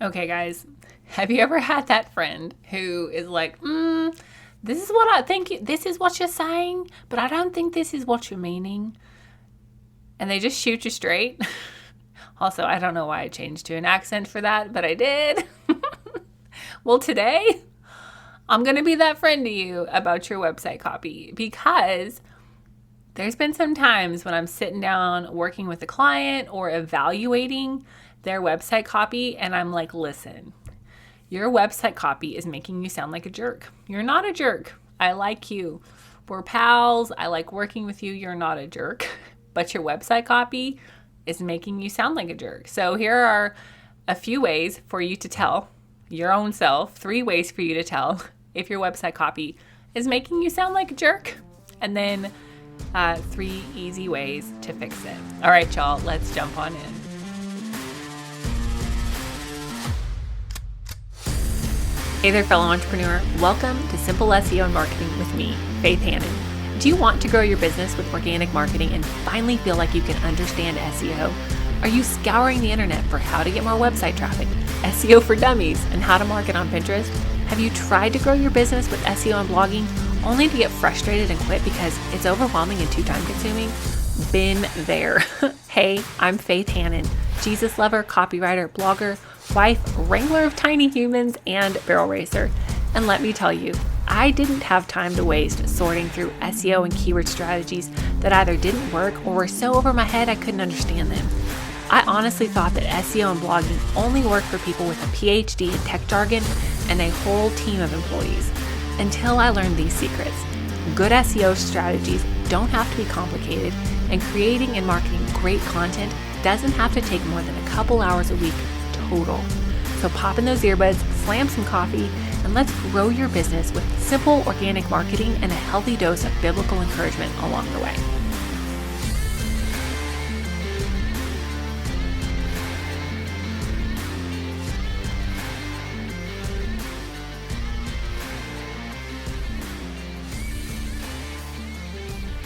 Okay, guys, have you ever had that friend who is like, this is what I think, this is what you're saying, but I don't think this is what you're meaning? And they just shoot you straight. Also, I don't know why I changed to an accent for that, but I did. Well, today, I'm going to be that friend to you about your website copy because there's been some times when I'm sitting down working with a client or evaluating their website copy, and I'm like, listen, your website copy is making you sound like a jerk. You're not a jerk. I like you. We're pals. I like working with you. You're not a jerk. But your website copy is making you sound like a jerk. So here are a few ways for you to tell your own self, 3 ways for you to tell if your website copy is making you sound like a jerk. And then 3 easy ways to fix it. All right, y'all, let's jump on in. Hey there, fellow entrepreneur. Welcome to Simple SEO and Marketing with me, Faith Hannon. Do you want to grow your business with organic marketing and finally feel like you can understand SEO? Are you scouring the internet for how to get more website traffic, SEO for dummies, and how to market on Pinterest? Have you tried to grow your business with SEO and blogging only to get frustrated and quit because it's overwhelming and too time consuming? Been there. Hey, I'm Faith Hannon, Jesus lover, copywriter, blogger, wife, wrangler of tiny humans, and barrel racer. And let me tell you, I didn't have time to waste sorting through SEO and keyword strategies that either didn't work or were so over my head I couldn't understand them. I honestly thought that SEO and blogging only worked for people with a PhD in tech jargon and a whole team of employees, until I learned these secrets. Good SEO strategies don't have to be complicated, and creating and marketing great content doesn't have to take more than a couple hours a week total. So pop in those earbuds, slam some coffee, and let's grow your business with simple organic marketing and a healthy dose of biblical encouragement along the way.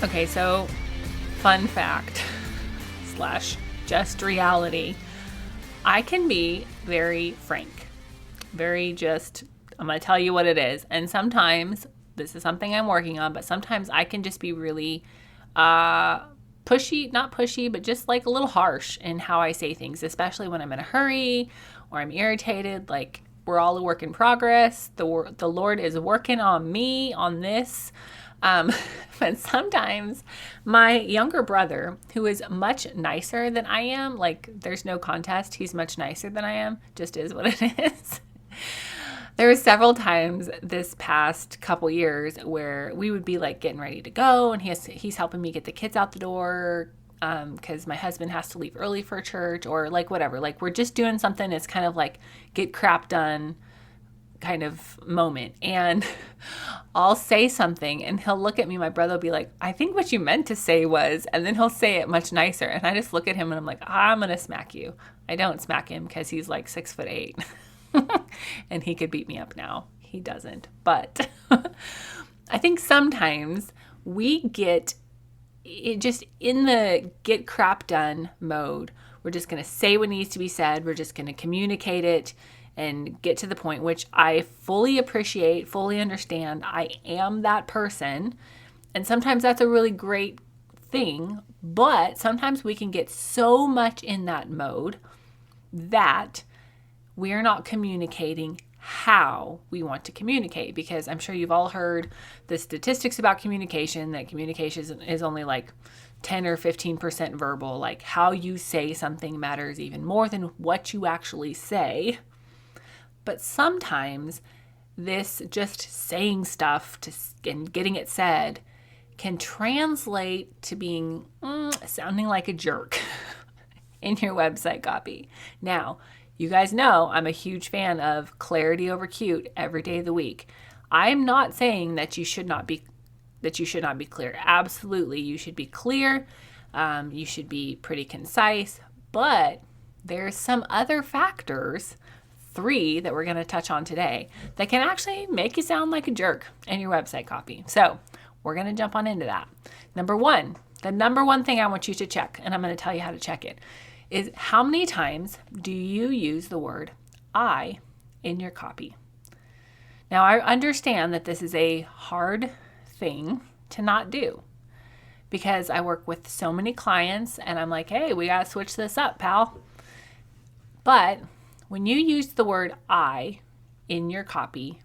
Okay, so fun fact / just reality. I can be very frank, I'm going to tell you what it is. And sometimes, this is something I'm working on, but sometimes I can just be really pushy, not pushy, but just like a little harsh in how I say things, especially when I'm in a hurry or I'm irritated. Like, we're all a work in progress. The Lord is working on me on this. But sometimes my younger brother, who is much nicer than I am, like there's no contest, he's much nicer than I am, just is what it is. There were several times this past couple years where we would be like getting ready to go, and he's helping me get the kids out the door because my husband has to leave early for church, or like whatever. Like, we're just doing something that's kind of like get crap done kind of moment, and I'll say something and he'll look at me, my brother will be like, I think what you meant to say was, and then he'll say it much nicer, and I just look at him and I'm like, I'm gonna smack you. I don't smack him because he's like 6'8" and he could beat me up now. He doesn't, but I think sometimes we get it just in the get crap done mode. We're just gonna say what needs to be said, we're just gonna communicate it and get to the point, which I fully appreciate, fully understand. I am that person. And sometimes that's a really great thing, but sometimes we can get so much in that mode that we're not communicating how we want to communicate. Because I'm sure you've all heard the statistics about communication, that communication is only like 10 or 15% verbal. Like, how you say something matters even more than what you actually say. But sometimes this just saying stuff and getting it said can translate to being sounding like a jerk in your website copy. Now, you guys know I'm a huge fan of clarity over cute every day of the week. I'm not saying that you should not be clear. Absolutely, you should be clear. You should be pretty concise. But there's some other factors, 3 that we're going to touch on today, that can actually make you sound like a jerk in your website copy. So we're going to jump on into that. The number one thing I want you to check, and I'm going to tell you how to check it, is how many times do you use the word I in your copy. Now, I understand that this is a hard thing to not do because I work with so many clients and I'm like, hey, we got to switch this up, pal. But when you use the word I in your copy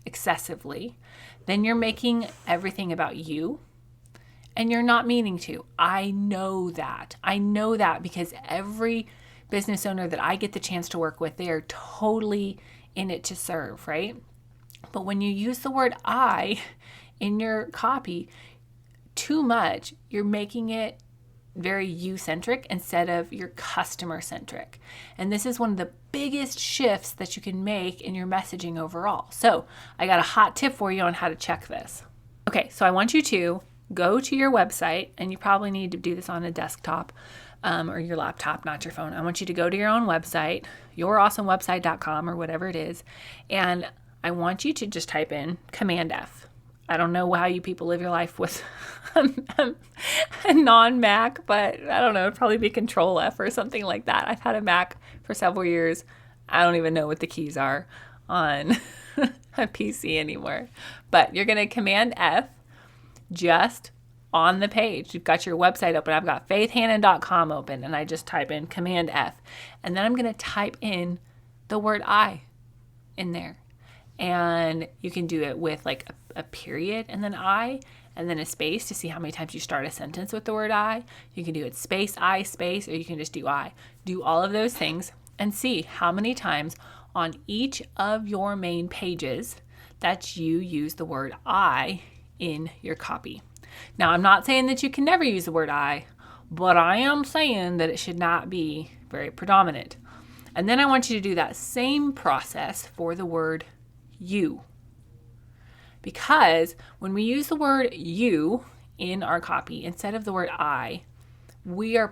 excessively, then you're making everything about you and you're not meaning to. I know that. I know that because every business owner that I get the chance to work with, they are totally in it to serve, right? But when you use the word I in your copy too much, you're making it very you-centric instead of your customer-centric. And this is one of the biggest shifts that you can make in your messaging overall. So I got a hot tip for you on how to check this. Okay, so I want you to go to your website, and you probably need to do this on a desktop or your laptop, not your phone. I want you to go to your own website, yourawesomewebsite.com or whatever it is, and I want you to just type in Command F. I don't know how you people live your life with a non-Mac, but I don't know, it'd probably be Control F or something like that. I've had a Mac for several years. I don't even know what the keys are on a PC anymore. But you're going to Command F just on the page. You've got your website open. I've got faithhannon.com open, and I just type in Command F. And then I'm going to type in the word I in there. And you can do it with like a period and then I, and then a space to see how many times you start a sentence with the word I. You can do it space, I, space, or you can just do I. Do all of those things and see how many times on each of your main pages that you use the word I in your copy. Now, I'm not saying that you can never use the word I, but I am saying that it should not be very predominant. And then I want you to do that same process for the word you. Because when we use the word you in our copy instead of the word I, we're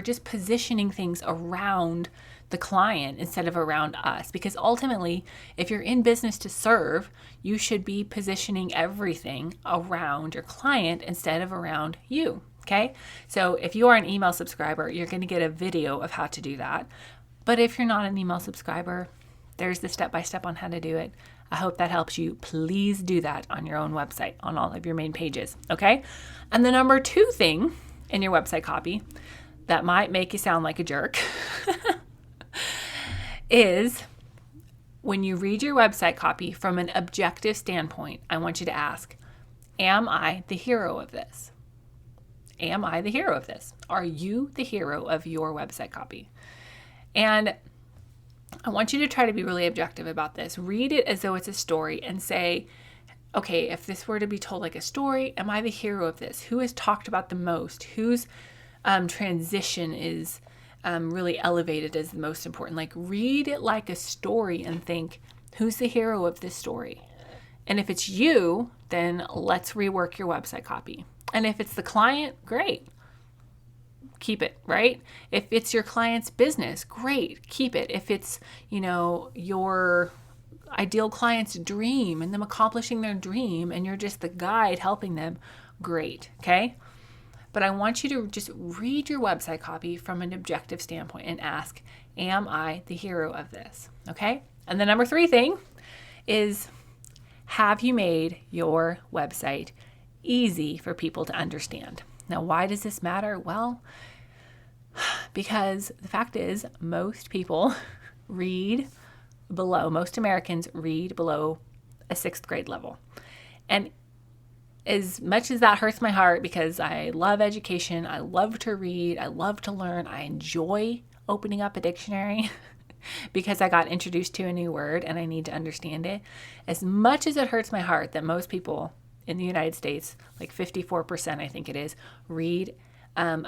just positioning things around the client instead of around us. Because ultimately, if you're in business to serve, you should be positioning everything around your client instead of around you. Okay? So if you are an email subscriber, you're going to get a video of how to do that. But if you're not an email subscriber, there's the step-by-step on how to do it. I hope that helps you. Please do that on your own website, on all of your main pages, okay? And the number 2 thing in your website copy that might make you sound like a jerk is when you read your website copy from an objective standpoint, I want you to ask, am I the hero of this? Am I the hero of this? Are you the hero of your website copy? And I want you to try to be really objective about this. Read it as though it's a story and say, okay, if this were to be told like a story, am I the hero of this? Who is talked about the most? Whose transition is really elevated as the most important? Like, read it like a story and think, who's the hero of this story? And if it's you, then let's rework your website copy. And if it's the client, great. Keep it, right? If it's your client's business, great, keep it. If it's, your ideal client's dream and them accomplishing their dream and you're just the guide helping them, great, okay? But I want you to just read your website copy from an objective standpoint and ask, am I the hero of this, okay? And the number 3 thing is, have you made your website easy for people to understand? Now, why does this matter? Well, because the fact is most people most Americans read below a 6th grade level. And as much as that hurts my heart because I love education, I love to read, I love to learn, I enjoy opening up a dictionary because I got introduced to a new word and I need to understand it. As much as it hurts my heart that most people in the United States, like 54%, I think it is, read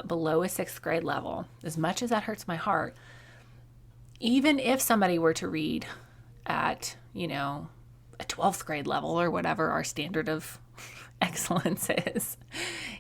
below a 6th grade level. As much as that hurts my heart, even if somebody were to read at, a 12th grade level or whatever our standard of excellence is,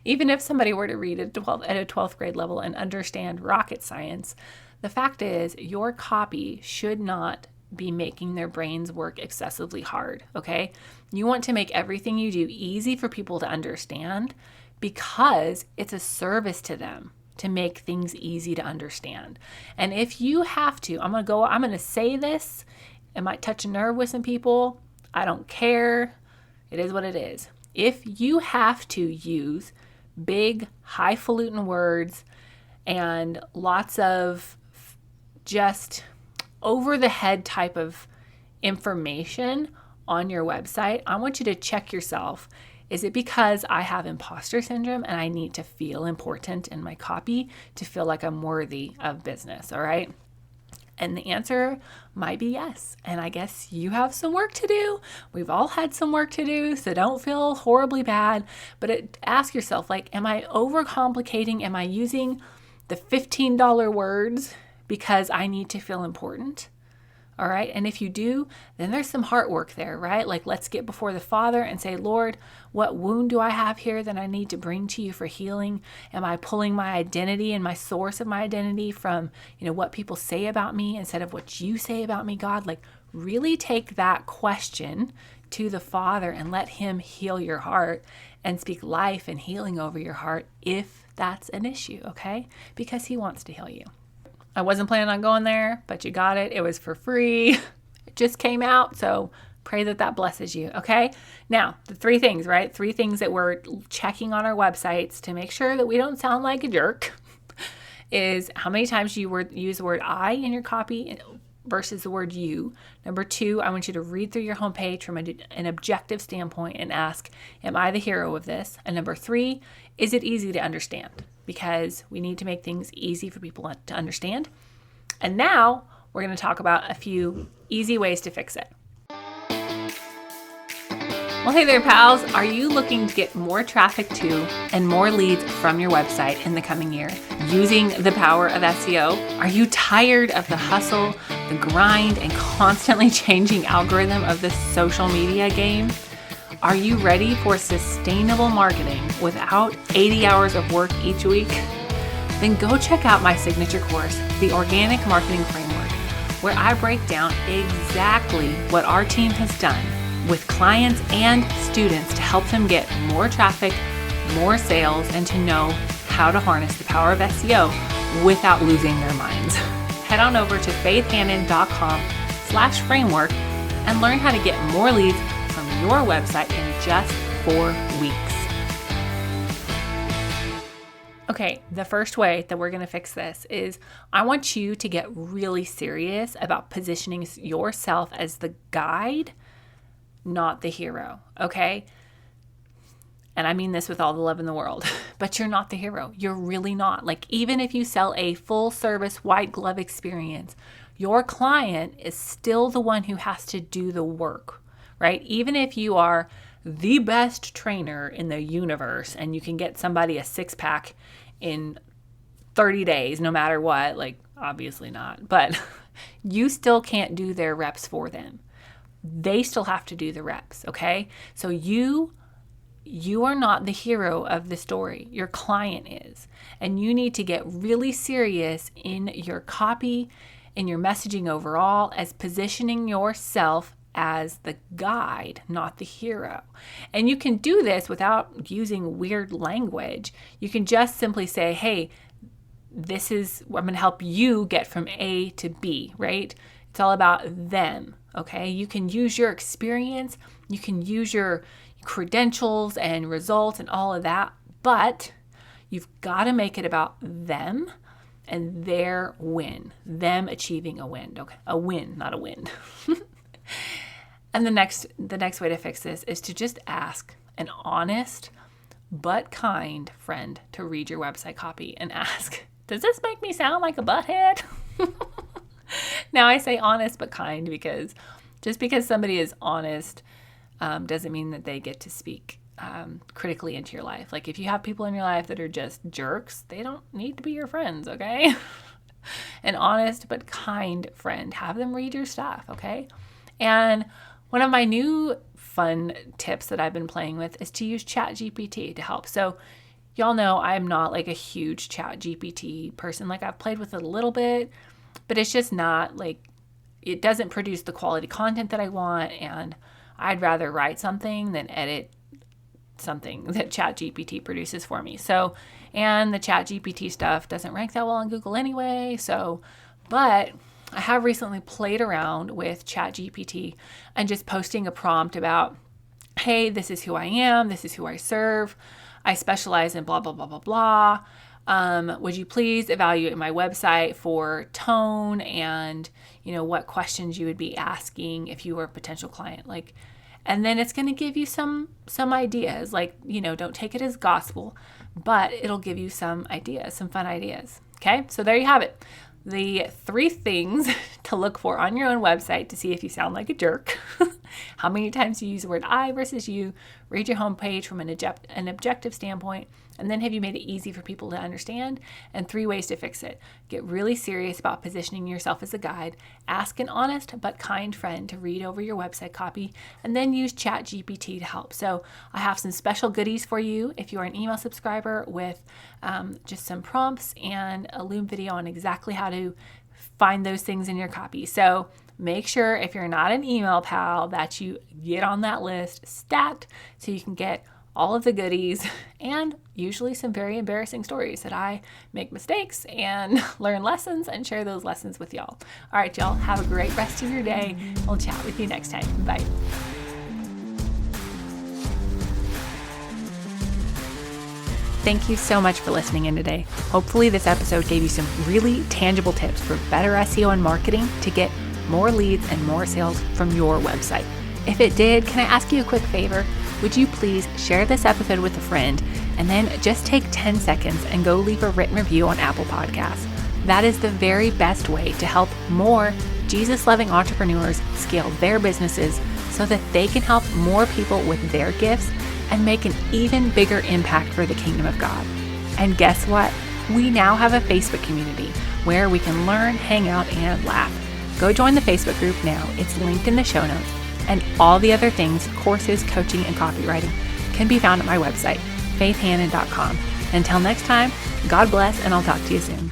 even if somebody were to read at a 12th grade level and understand rocket science, the fact is your copy should not be making their brains work excessively hard, okay? You want to make everything you do easy for people to understand because it's a service to them to make things easy to understand. And if you have to, I'm going to say this. It might touch a nerve with some people. I don't care. It is what it is. If you have to use big, highfalutin words and lots of just over the head type of information on your website, I want you to check yourself. Is it because I have imposter syndrome and I need to feel important in my copy to feel like I'm worthy of business? All right. And the answer might be yes. And I guess you have some work to do. We've all had some work to do, so don't feel horribly bad. But ask yourself, like, am I overcomplicating? Am I using the $15 words because I need to feel important? All right. And if you do, then there's some heart work there, right? Like, let's get before the Father and say, Lord, what wound do I have here that I need to bring to you for healing? Am I pulling my identity and my source of my identity from, what people say about me instead of what you say about me, God? Like, really take that question to the Father and let him heal your heart and speak life and healing over your heart if that's an issue, okay? Because he wants to heal you. I wasn't planning on going there, but you got it. It was for free. It just came out. So pray that blesses you. Okay. Now, the 3 things, right? 3 things that we're checking on our websites to make sure that we don't sound like a jerk is how many times you use the word I in your copy versus the word you. Number 2, I want you to read through your homepage from an objective standpoint and ask, am I the hero of this? And number 3, is it easy to understand? Because we need to make things easy for people to understand. And now we're going to talk about a few easy ways to fix it. Well, hey there, pals. Are you looking to get more traffic to and more leads from your website in the coming year using the power of SEO? Are you tired of the hustle, the grind, and constantly changing algorithm of the social media game? Are you ready for sustainable marketing without 80 hours of work each week? Then go check out my signature course, The Organic Marketing Framework, where I break down exactly what our team has done with clients and students to help them get more traffic, more sales, and to know how to harness the power of SEO without losing their minds. Head on over to faithhannon.com/framework and learn how to get more leads from your website in just 4 weeks. Okay, the first way that we're going to fix this is I want you to get really serious about positioning yourself as the guide, not the hero, okay? And I mean this with all the love in the world, but you're not the hero. You're really not. Like, even if you sell a full service white glove experience, your client is still the one who has to do the work. Right? Even if you are the best trainer in the universe and you can get somebody a 6-pack in 30 days, no matter what, like, obviously not, but you still can't do their reps for them. They still have to do the reps. Okay. So you are not the hero of the story. Your client is, and you need to get really serious in your copy, in your messaging overall, as positioning yourself as the guide, not the hero. And you can do this without using weird language. You can just simply say, hey, I'm going to help you get from A to B, right? It's all about them, okay? You can use your experience, you can use your credentials and results and all of that, but you've got to make it about them and their win, them achieving a win, okay? A win, not a win. And the next way to fix this is to just ask an honest but kind friend to read your website copy and ask, does this make me sound like a butthead? Now I say honest but kind because just because somebody is honest doesn't mean that they get to speak critically into your life. Like, if you have people in your life that are just jerks, they don't need to be your friends, okay? An honest but kind friend. Have them read your stuff, okay? And one of my new fun tips that I've been playing with is to use ChatGPT to help. So y'all know I'm not like a huge ChatGPT person. Like, I've played with it a little bit, but it's just not like, it doesn't produce the quality content that I want. And I'd rather write something than edit something that ChatGPT produces for me. So, and the ChatGPT stuff doesn't rank that well on Google anyway. So, but I have recently played around with ChatGPT and just posting a prompt about, hey, this is who I am. This is who I serve. I specialize in blah, blah, blah, blah, blah. Would you please evaluate my website for tone and, what questions you would be asking if you were a potential client? And then it's going to give you some ideas, don't take it as gospel, but it'll give you some ideas, some fun ideas. Okay. So there you have it. The 3 things to look for on your own website to see if you sound like a jerk, how many times you use the word I versus you, read your homepage from an objective standpoint, and then have you made it easy for people to understand, and 3 ways to fix it. Get really serious about positioning yourself as a guide, ask an honest but kind friend to read over your website copy, and then use ChatGPT to help. So I have some special goodies for you if you are an email subscriber with just some prompts and a Loom video on exactly how to find those things in your copy. So make sure if you're not an email pal that you get on that list stat so you can get all of the goodies and usually some very embarrassing stories that I make mistakes and learn lessons and share those lessons with y'all. All right, y'all, have a great rest of your day. We'll chat with you next time. Bye. Thank you so much for listening in today. Hopefully this episode gave you some really tangible tips for better SEO and marketing to get more leads and more sales from your website. If it did, can I ask you a quick favor? Would you please share this episode with a friend and then just take 10 seconds and go leave a written review on Apple Podcasts. That is the very best way to help more Jesus-loving entrepreneurs scale their businesses so that they can help more people with their gifts and make an even bigger impact for the kingdom of God. And guess what? We now have a Facebook community where we can learn, hang out, and laugh. Go join the Facebook group now. It's linked in the show notes. And all the other things, courses, coaching, and copywriting can be found at my website, faithhannon.com. Until next time, God bless, and I'll talk to you soon.